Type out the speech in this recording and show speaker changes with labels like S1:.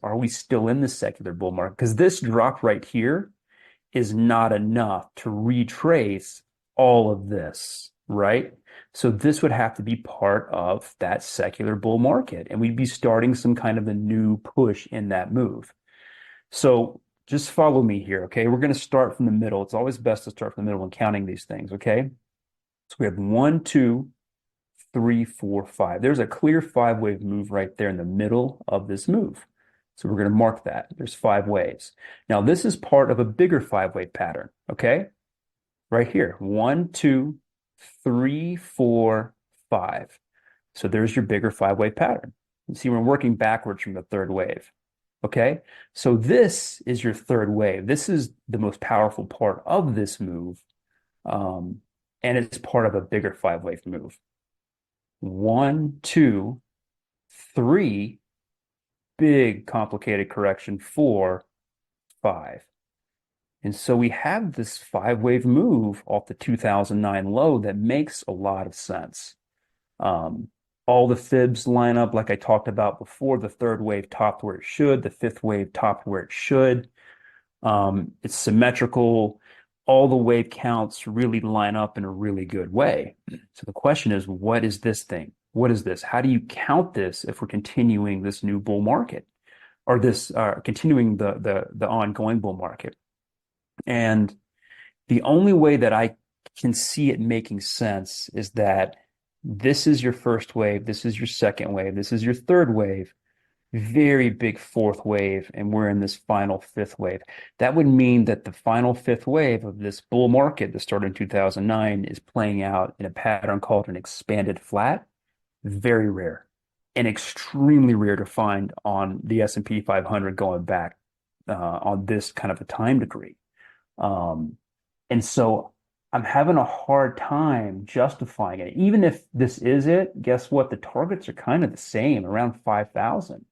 S1: are we still in the secular bull market? Because this drop right here is not enough to retrace all of this, right? So this would have to be part of that secular bull market, and we'd be starting some kind of a new push in that move. So just follow me here, okay? We're going to start from the middle. It's always best to start from the middle when counting these things, okay? So we have 1, 2, 3, 4, 5. There's a clear 5-wave move right there in the middle of this move. So we're going to mark that. There's 5 waves. Now, this is part of a bigger 5-wave pattern, okay? Right here. 1, 2, 3, 4, 5. So there's your bigger 5-wave pattern. You see, we're working backwards from the third wave. Okay, so this is your third wave. This is the most powerful part of this move, and it's part of a bigger 5-wave move. 1, 2, 3, big complicated correction. 4, 5. And so we have this 5-wave move off the 2009 low that makes a lot of sense. All the fibs line up like I talked about before. The third wave topped where it should. The fifth wave topped where it should. It's symmetrical. All the wave counts really line up in a really good way. So the question is, what is this thing? What is this? How do you count this if we're continuing this new bull market, or this continuing the ongoing bull market? And the only way that I can see it making sense is that this is your first wave, this is your second wave, this is your third wave, very big fourth wave, and we're in this final fifth wave. That would mean that the final fifth wave of this bull market that started in 2009 is playing out in a pattern called an expanded flat. Very rare and extremely rare to find on the S&P 500 going back on this kind of a time degree. And so I'm having a hard time justifying it. Even if this is it, guess what? The targets are kind of the same, around 5,000.